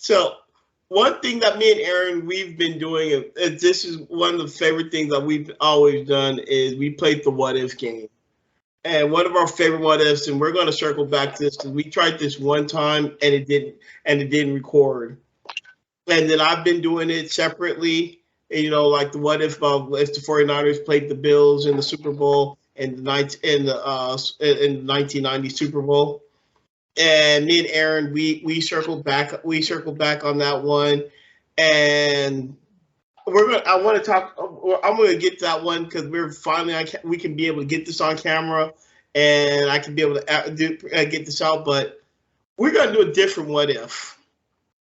So one thing that me and Aaron we've been doing, and this is one of the favorite things that we've always done, is we played the what if game. And one of our favorite what ifs, and we're going to circle back to this because we tried this one time and it didn't record. And then I've been doing it separately. And, like the what if the 49ers played the Bills in the Super Bowl in the 1990 Super Bowl. And me and Aaron, we circled back on that one, and I want to talk. I'm going to get to that one because we're finally we can be able to get this on camera, and I can be able to get this out. But we're going to do a different what if.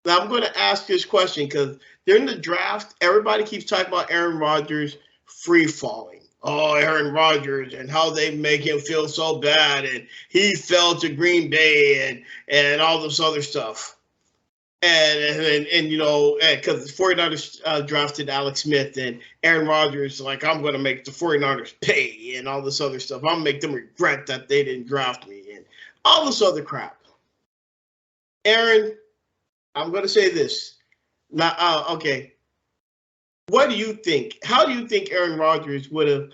Now I'm going to ask this question because during the draft, everybody keeps talking about Aaron Rodgers free falling. Oh, Aaron Rodgers and how they make him feel so bad, and he fell to Green Bay and all this other stuff. And because the 49ers drafted Alex Smith, and Aaron Rodgers like, I'm going to make the 49ers pay and all this other stuff. I'll make them regret that they didn't draft me and all this other crap. Aaron, I'm going to say this. Now, okay. What do you think? How do you think Aaron Rodgers would have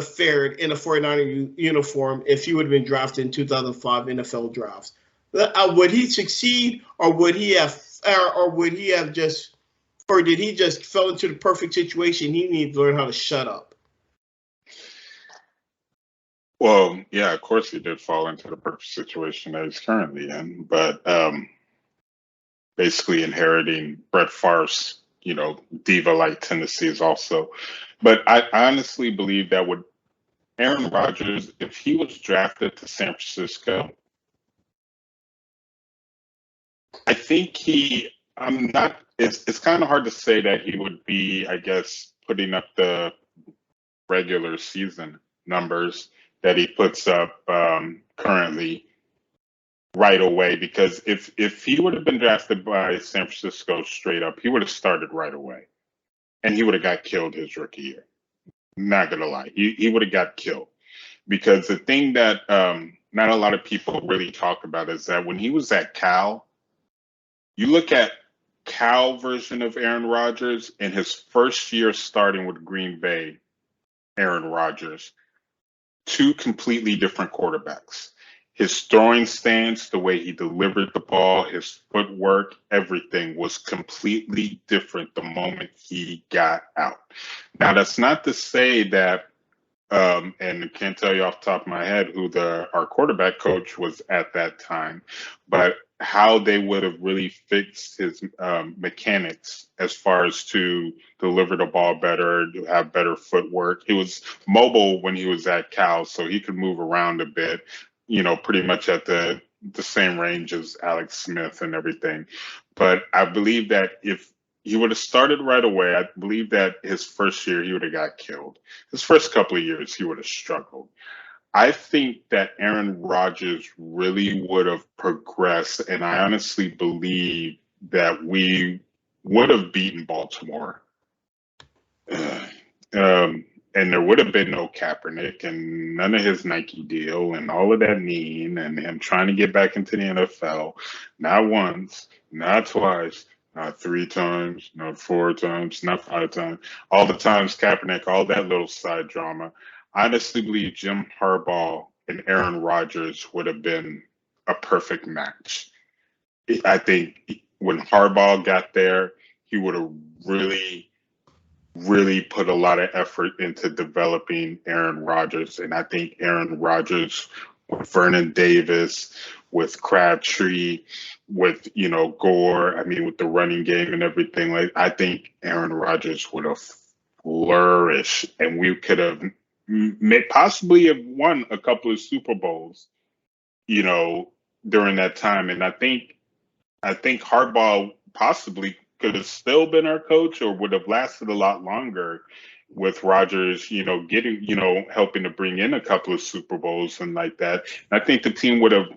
fared in a 49er uniform if he would have been drafted in 2005 NFL draft? Would he succeed, or would he have just, or did he just fell into the perfect situation? He needed to learn how to shut up. Well, yeah, of course he did fall into the perfect situation that he's currently in, but basically inheriting Brett Favre's, diva-like tendencies also. But I honestly believe that with Aaron Rodgers, if he was drafted to San Francisco, I think it's kind of hard to say that he would be, I guess, putting up the regular season numbers that he puts up currently right away, because if he would have been drafted by San Francisco straight up, he would have started right away, and he would have got killed his rookie year. Not gonna lie, he would have got killed, because the thing that not a lot of people really talk about is that when he was at Cal, you look at Cal version of Aaron Rodgers in his first year starting with Green Bay, Aaron Rodgers, two completely different quarterbacks. His throwing stance, the way he delivered the ball, his footwork, everything was completely different the moment he got out. Now, that's not to say that, and I can't tell you off the top of my head who our quarterback coach was at that time, but how they would have really fixed his mechanics as far as to deliver the ball better, to have better footwork. He was mobile when he was at Cal, so he could move around a bit, pretty much at the same range as Alex Smith and everything. But I believe that if he would have started right away, I believe that his first year he would have got killed. His first couple of years he would have struggled. I think that Aaron Rodgers really would have progressed, and I honestly believe that we would have beaten Baltimore. And there would have been no Kaepernick and none of his Nike deal and all of that mean and him trying to get back into the NFL. Not once, not twice, not three times, not four times, not five times. All the times Kaepernick, all that little side drama. I honestly believe Jim Harbaugh and Aaron Rodgers would have been a perfect match. I think when Harbaugh got there, he would have really put a lot of effort into developing Aaron Rodgers. And I think Aaron Rodgers with Vernon Davis, with Crabtree, with, Gore, with the running game and everything, I think Aaron Rodgers would have flourished, and we could have possibly have won a couple of Super Bowls, during that time. And I think Harbaugh possibly could have still been our coach, or would have lasted a lot longer with Rodgers, getting, helping to bring in a couple of Super Bowls and like that. And I think the team would have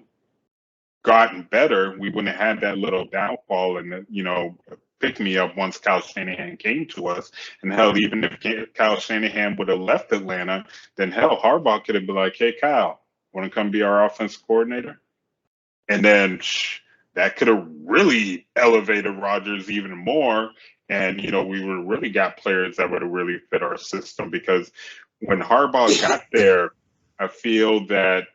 gotten better. We wouldn't have had that little downfall and, pick me up once Kyle Shanahan came to us. And hell, even if Kyle Shanahan would have left Atlanta, then hell, Harbaugh could have been like, hey, Kyle, want to come be our offensive coordinator? And then that could have really elevated Rodgers even more. And, we would have really got players that would have really fit our system, because when Harbaugh got there, I feel that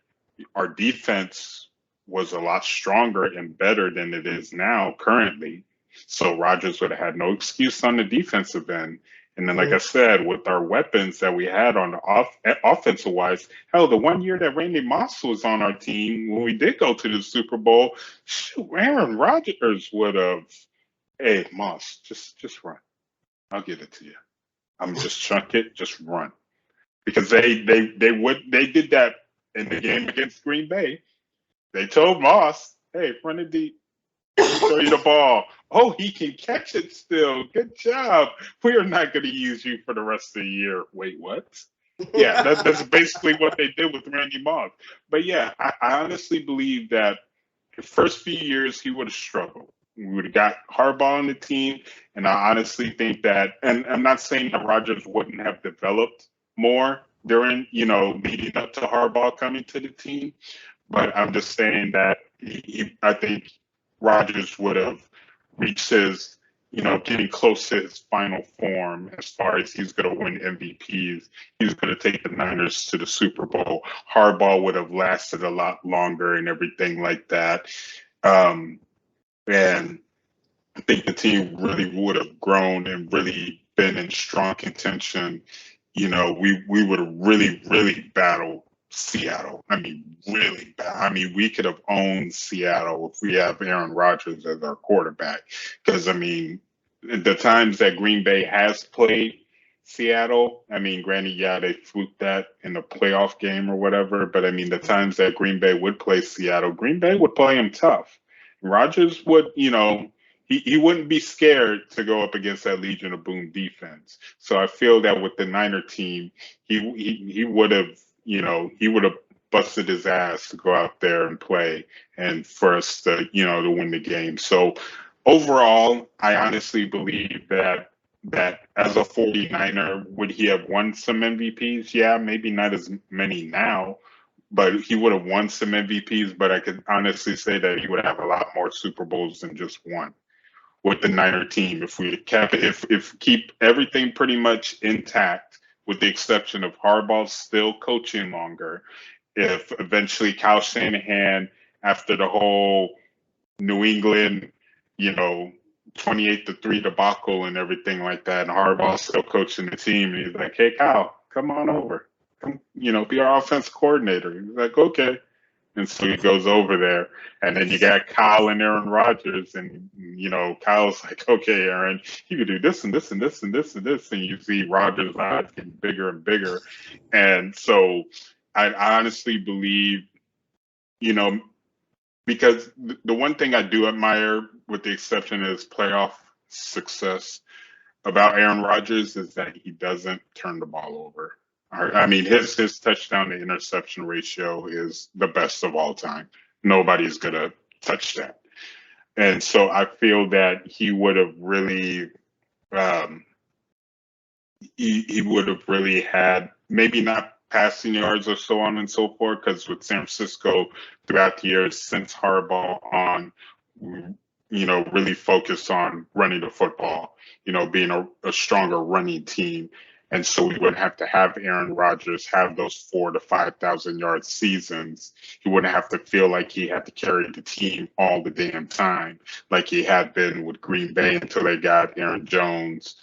our defense was a lot stronger and better than it is now currently. So Rodgers would have had no excuse on the defensive end. And then, like I said, with our weapons that we had on the offensive wise, hell, the one year that Randy Moss was on our team, when we did go to the Super Bowl, shoot, Aaron Rodgers would have, hey, Moss, just run. I'll give it to you. I'm just chunk it, just run. Because they did that in the game against Green Bay. They told Moss, hey, run it deep. Throw you the ball. Oh, he can catch it still. Good job. We are not going to use you for the rest of the year. Wait, what? Yeah, that's basically what they did with Randy Moss. But yeah, I honestly believe that the first few years he would have struggled. We would have got Harbaugh on the team, and I honestly think that, and I'm not saying that Rodgers wouldn't have developed more during, leading up to Harbaugh coming to the team, but I'm just saying that I think Rodgers would have reached his, getting close to his final form as far as he's going to win MVPs. He's going to take the Niners to the Super Bowl. Harbaugh would have lasted a lot longer and everything like that. And I think the team really would have grown and really been in strong contention. We would have really, really battled Seattle. I mean, really bad. I mean, we could have owned Seattle if we have Aaron Rodgers as our quarterback. Because, I mean, the times that Green Bay has played Seattle, I mean, granted, yeah, they fluked that in the playoff game or whatever. But, I mean, the times that Green Bay would play Seattle, Green Bay would play them tough. Rodgers would, he wouldn't be scared to go up against that Legion of Boom defense. So I feel that with the Niner team, he would have, he would have busted his ass to go out there and play and for us to, to win the game. So overall, I honestly believe that as a 49er, would he have won some MVPs? Yeah, maybe not as many now, but he would have won some MVPs. But I could honestly say that he would have a lot more Super Bowls than just one with the Niner team. If we keep everything pretty much intact, with the exception of Harbaugh still coaching longer, if eventually Kyle Shanahan, after the whole New England, 28-3 debacle and everything like that, and Harbaugh still coaching the team, and he's like, hey, Kyle, come on over. Come, be our offensive coordinator. He's like, okay. And so he goes over there, and then you got Kyle and Aaron Rodgers, and Kyle's like, okay, Aaron, you can do this and this and this and this and this, and you see Rodgers' eyes getting bigger and bigger. And so I honestly believe, because the one thing I do admire, with the exception of his playoff success, about Aaron Rodgers is that he doesn't turn the ball over. I mean, his touchdown to interception ratio is the best of all time. Nobody's going to touch that. And so I feel that he would have really, he would have really had, maybe not passing yards or so on and so forth, because with San Francisco throughout the years since Harbaugh on, really focused on running the football, being a stronger running team. And so we wouldn't have to have Aaron Rodgers have those 4,000 to 5,000 yard seasons. He wouldn't have to feel like he had to carry the team all the damn time, like he had been with Green Bay until they got Aaron Jones,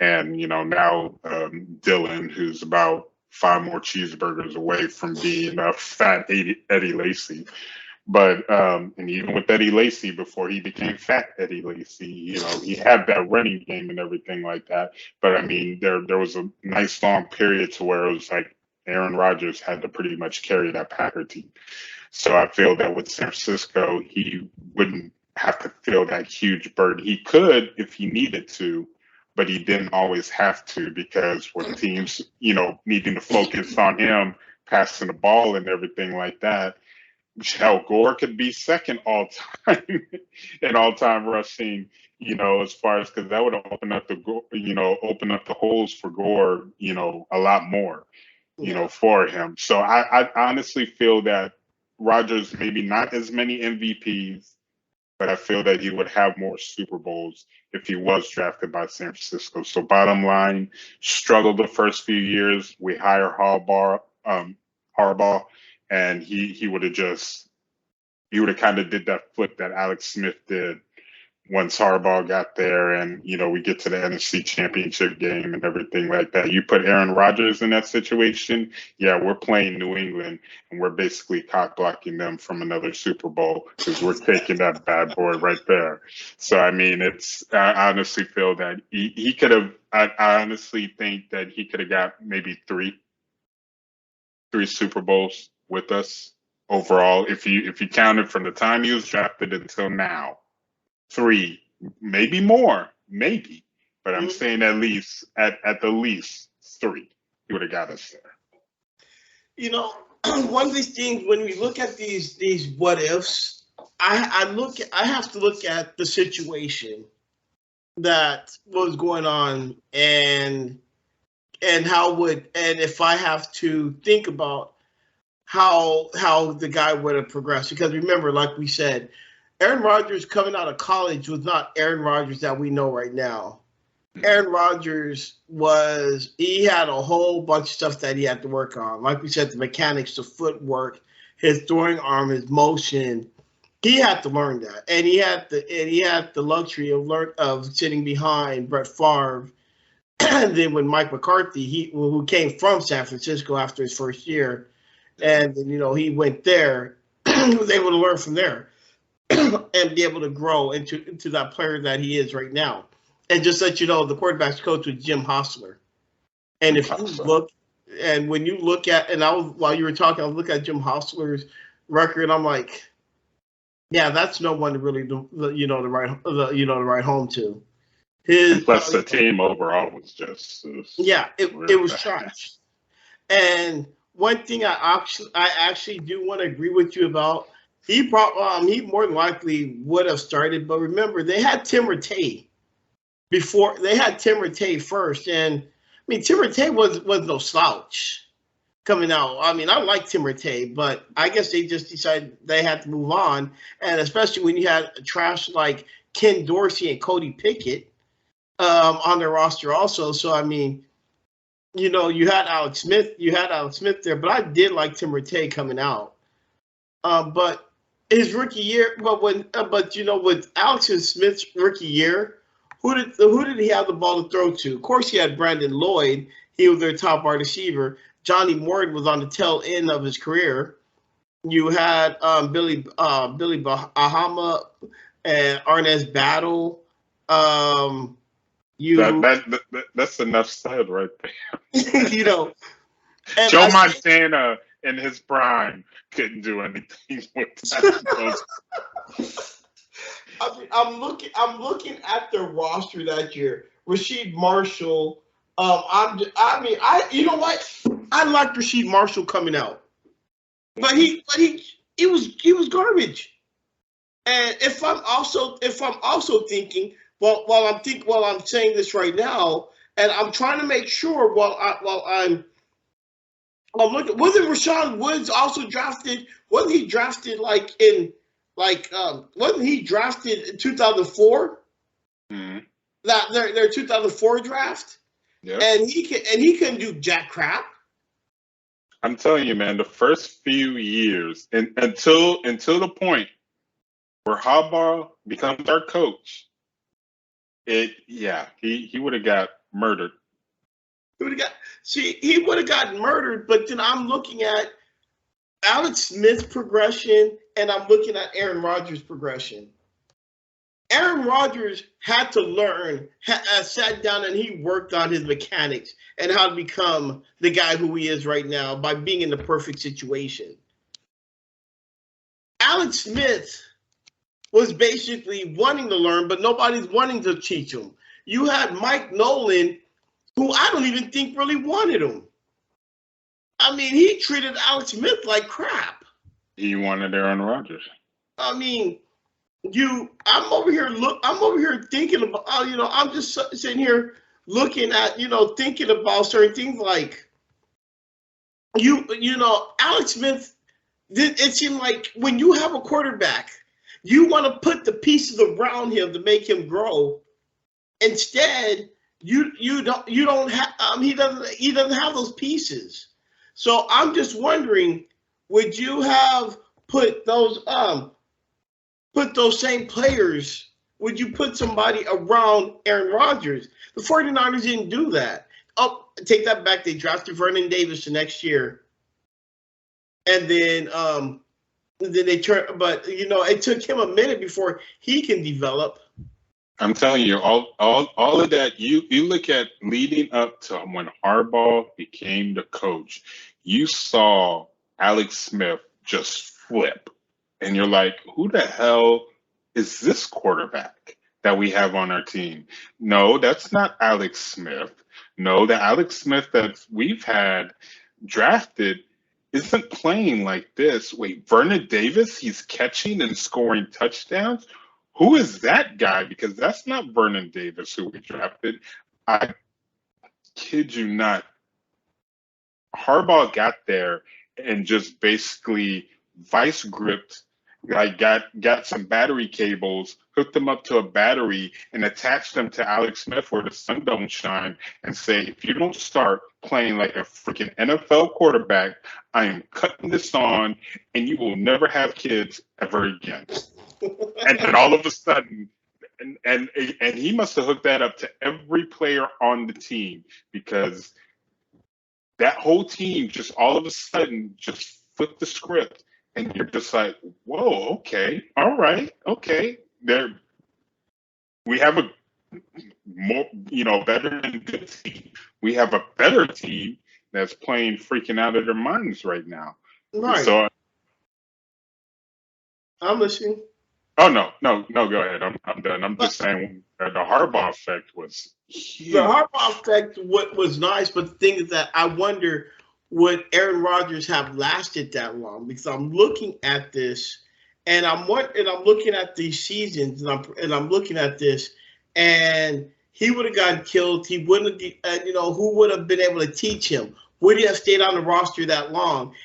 and now Dylan, who's about 5 more cheeseburgers away from being a fat Eddie Lacy. But and even with Eddie Lacy, before he became fat Eddie Lacy, he had that running game and everything like that. But I mean, there was a nice long period to where it was like Aaron Rodgers had to pretty much carry that Packer team. So I feel that with San Francisco, he wouldn't have to feel that huge burden. He could if he needed to, but he didn't always have to, because with teams, needing to focus on him passing the ball and everything like that. Hell, Gore could be second all time in all time rushing, as far as, because that would open up open up the holes for Gore, a lot more, for him. So I honestly feel that Rodgers, maybe not as many MVPs, but I feel that he would have more Super Bowls if he was drafted by San Francisco. So bottom line, struggled the first few years. We hire Harbaugh, and he would have kind of did that flip that Alex Smith did once Harbaugh got there, and we get to the NFC Championship game and everything like that. You put Aaron Rodgers in that situation, yeah, we're playing New England, and we're basically cock blocking them from another Super Bowl because we're taking that bad boy right there. So I mean, I honestly feel that he could have. I honestly think that he could have got maybe three Super Bowls with us overall if you counted from the time he was drafted until now. 3, maybe more, maybe, but I'm saying at the least 3. He would have got us there. One of these things when we look at these what ifs, I have to look at the situation that was going on and if I have to think about how the guy would have progressed, because remember, like we said, Aaron Rodgers coming out of college was not Aaron Rodgers that we know right now. Aaron Rodgers he had a whole bunch of stuff that he had to work on. Like we said, the mechanics, the footwork, his throwing arm, his motion. He had to learn that. And he had the luxury of sitting behind Brett Favre. And then when Mike McCarthy, who came from San Francisco after his first year, and he went there, he was able to learn from there. And be able to grow into that player that he is right now. And just let you know, the quarterback's coach was Jim Hostler. And if you look, and when you look at, while you were talking, I was looking at Jim Hostler's record. I'm like, yeah, that's no one to really the right home to. Plus, the team overall was just it was trash. And one thing I actually do want to agree with you about. He more than likely would have started, but remember they had Tim Rattay before. They had Tim Rattay first, and I mean Tim Rattay was no slouch coming out. I mean I like Tim Rattay, but I guess they just decided they had to move on, and especially when you had trash like Ken Dorsey and Cody Pickett on their roster also. So I mean, you had Alex Smith there, but I did like Tim Rattay coming out, but. His rookie year, with Alex Smith's rookie year, who did he have the ball to throw to? Of course, he had Brandon Lloyd. He was their top wide receiver. Johnny Morton was on the tail end of his career. You had Billy Bahama and Arnaz Battle. That's enough said right there. Joe Montana in his prime couldn't do anything with that. I'm looking at the roster that year. Rasheed Marshall. You know what? I liked Rasheed Marshall coming out, but he was garbage. And if I'm also thinking, while I'm saying this right now, and I'm trying to make sure while I'm looking, wasn't Rashawn Woods also drafted? Wasn't he drafted wasn't he drafted in 2004? Mm-hmm. That their 2004 draft? Yeah. And he couldn't do jack crap. I'm telling you, man, the first few years until the point where Harbaugh becomes our coach, he would have got murdered. He would have gotten murdered, but then I'm looking at Alex Smith's progression and I'm looking at Aaron Rodgers' progression. Aaron Rodgers had to learn, sat down and he worked on his mechanics and how to become the guy who he is right now by being in the perfect situation. Alex Smith was basically wanting to learn, but nobody's wanting to teach him. You had Mike Nolan, who I don't even think really wanted him. I mean, he treated Alex Smith like crap. He wanted Aaron Rodgers. I mean, I'm over here thinking about, I'm just sitting here looking at, thinking about certain things like, Alex Smith, it seemed like when you have a quarterback You want to put the pieces around him to make him grow. Instead, you don't have he doesn't have those pieces. So I'm just wondering, would you have put those same players? Would you put somebody around Aaron Rodgers? The 49ers didn't do that. Oh, take that back. They drafted Vernon Davis the next year. And then they turned, but it took him a minute before he can develop. I'm telling you, all of that. You look at leading up to when Harbaugh became the coach. You saw Alex Smith just flip, and you're like, "Who the hell is this quarterback that we have on our team?" No, that's not Alex Smith. No, the Alex Smith that we've had drafted isn't playing like this. Wait, Vernon Davis? He's catching and scoring touchdowns. Who is that guy? Because that's not Vernon Davis who we drafted. I kid you not. Harbaugh got there and just basically vice gripped, like got some battery cables, hooked them up to a battery, and attached them to Alex Smith where the sun don't shine, and say, if you don't start playing like a freaking NFL quarterback, I am cutting this on, and you will never have kids ever again. And then all of a sudden, and he must have hooked that up to every player on the team, because that whole team just all of a sudden just flipped the script, and you're just like, whoa, okay, all right, okay. We have a more, better than good team. We have a better team that's playing freaking out of their minds right now. Right. So I'm listening. Oh, no, go ahead. I'm done. I'm just saying the Harbaugh effect was huge. The Harbaugh effect was nice, but the thing is that I wonder, would Aaron Rodgers have lasted that long? Because I'm looking at this, and I'm looking at these seasons, and I'm looking at this, and he would have gotten killed. He wouldn't have, who would have been able to teach him? Would he have stayed on the roster that long?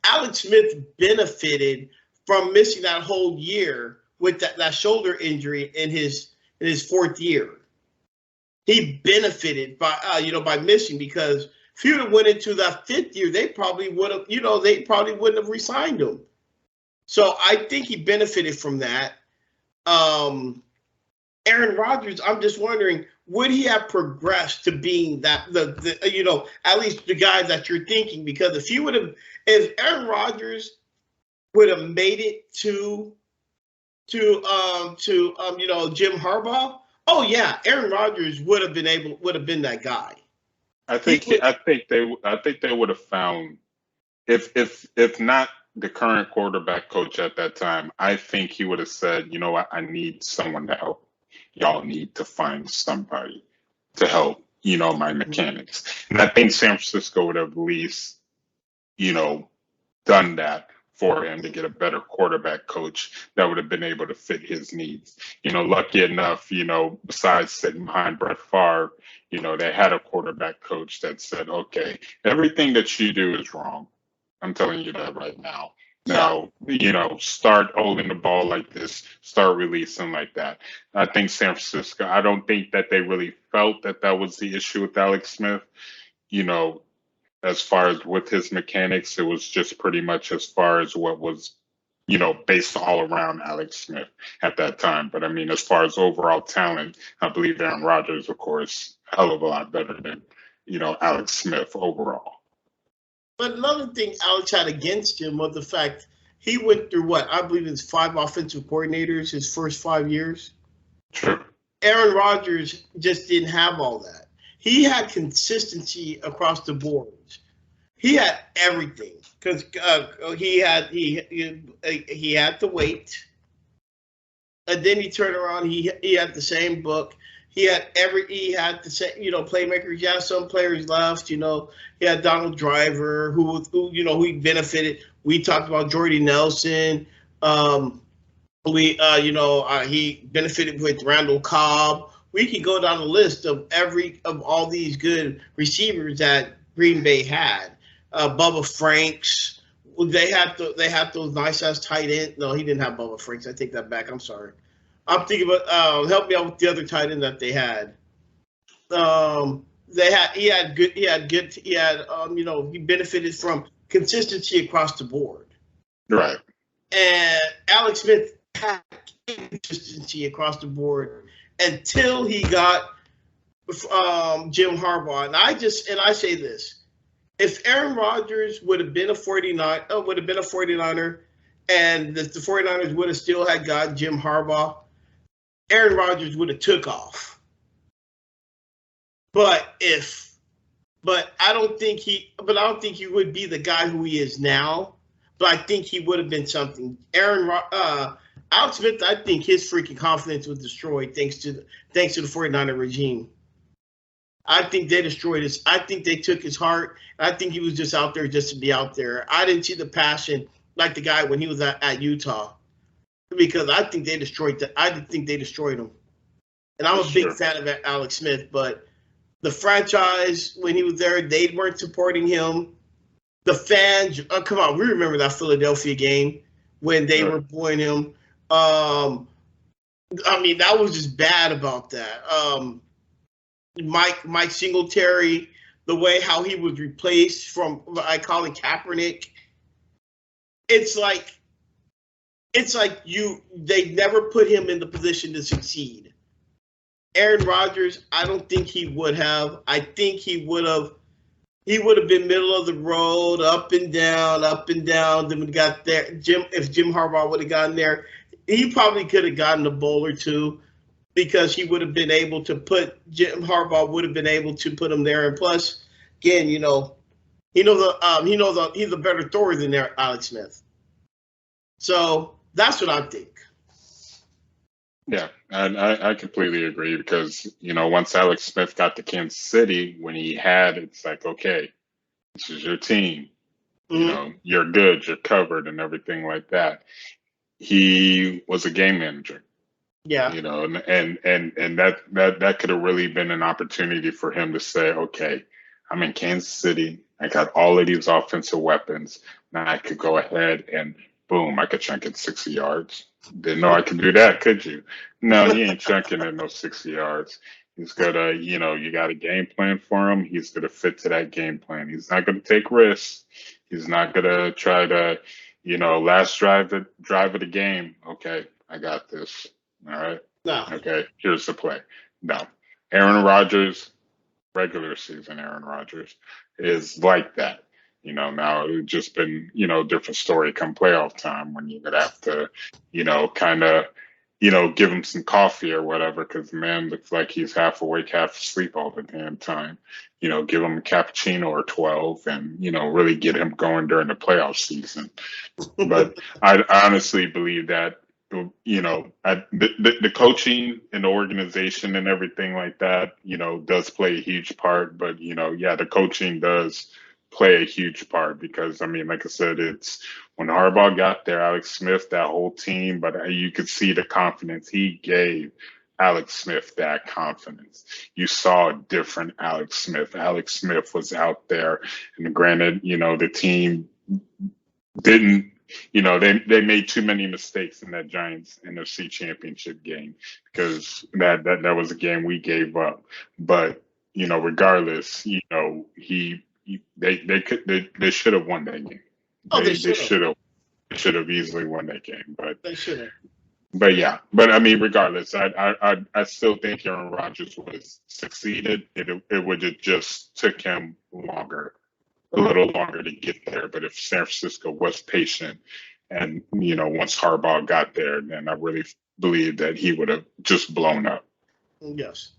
Alex Smith benefited from missing that whole year with that shoulder injury in his fourth year. He benefited by missing, because if he would have went into that fifth year, they probably would have, wouldn't have re-signed him. So I think he benefited from that. Aaron Rodgers, I'm just wondering, would he have progressed to being that at least the guy that you're thinking? Because if Aaron Rodgers would have made it to Jim Harbaugh, oh yeah, Aaron Rodgers would have been that guy. I think they would have found, if not the current quarterback coach at that time, I think he would have said, you know what, I need someone to help. Y'all need to find somebody to help, my mechanics. And I think San Francisco would have at least, done that for him to get a better quarterback coach that would have been able to fit his needs. Lucky enough, besides sitting behind Brett Favre, they had a quarterback coach that said, okay, everything that you do is wrong. I'm telling you that right now. Now, start holding the ball like this, start releasing like that. I think San Francisco, I don't think that they really felt that was the issue with Alex Smith. As far as with his mechanics, it was just pretty much as far as what was, based all around Alex Smith at that time. But I mean, as far as overall talent, I believe Aaron Rodgers, of course, a hell of a lot better than, Alex Smith overall. But another thing Alex had against him was the fact he went through I believe it's 5 offensive coordinators his first 5 years. True. Aaron Rodgers just didn't have all that. He had consistency across the board. He had everything, because he had the weight, and then he turned around. He had the same book. He had the same playmakers. Yeah, some players left. He had Donald Driver, who he benefited. We talked about Jordy Nelson. He benefited with Randall Cobb. We could go down the list of all these good receivers that Green Bay had. Bubba Franks, They had those nice ass tight end. No, he didn't have Bubba Franks. I take that back. I'm sorry. I'm thinking about help me out with the other tight end that they had. He had he benefited from consistency across the board. Right. And Alex Smith had consistency across the board until he got Jim Harbaugh. And I say this. If Aaron Rodgers would have been a 49er, and the 49ers would have still had got Jim Harbaugh, Aaron Rodgers would have took off. But I don't think he would be the guy who he is now. But I think he would have been something. Alex Smith, I think his freaking confidence was destroyed thanks to the 49er regime. I think they destroyed his. I think they took his heart. I think he was just out there just to be out there. I didn't see the passion like the guy when he was at Utah, because I think they destroyed that. I think they destroyed him. And I'm a big fan of Alex Smith, but the franchise when he was there, they weren't supporting him. The fans, come on, we remember that Philadelphia game when they were booing him. I mean, that was just bad about that. Mike Singletary, the way how he was replaced from, I call it Kaepernick. It's like they never put him in the position to succeed. Aaron Rodgers, I don't think he would have. I think he would have been middle of the road, up and down. Then we got there. If Jim Harbaugh would have gotten there, he probably could have gotten a bowl or two, because he would have been able to Jim Harbaugh would have been able to put him there. And plus, again, he's a better thrower than Alex Smith. So that's what I think. Yeah, and I completely agree, because, once Alex Smith got to Kansas City, it's like, okay, this is your team. Mm-hmm. You're good, you're covered, and everything like that. He was a game manager. Yeah. And that could have really been an opportunity for him to say, okay, I'm in Kansas City. I got all of these offensive weapons. Now I could go ahead and boom, I could chunk it 60 yards. Didn't know I could do that, could you? No, he ain't chunking it no 60 yards. He's gonna, you got a game plan for him. He's gonna fit to that game plan. He's not gonna take risks. He's not gonna try to, last drive of the game. Okay, I got this. All right. No. Okay, here's the play. No. Aaron Rodgers, regular season Aaron Rodgers, is like that. Now it's just been, different story come playoff time, when you're going to have to, kind of, give him some coffee or whatever, because the man looks like he's half awake, half asleep all the damn time. Give him a cappuccino or 12 and, really get him going during the playoff season. But I honestly believe that, the coaching and the organization and everything like that, does play a huge part. But, the coaching does play a huge part, because, like I said, it's when Harbaugh got there, Alex Smith, that whole team, but you could see the confidence he gave Alex Smith, that confidence. You saw a different Alex Smith. Alex Smith was out there, and granted, the team didn't, they made too many mistakes in that Giants NFC Championship game, because that was a game we gave up. But regardless, they should have won that game. They should have easily won that game. But they should have. But yeah, regardless, I still think Aaron Rodgers would have succeeded. It would have just took him a little longer to get there. But if San Francisco was patient, and once Harbaugh got there, then I really believe that he would have just blown up. Yes.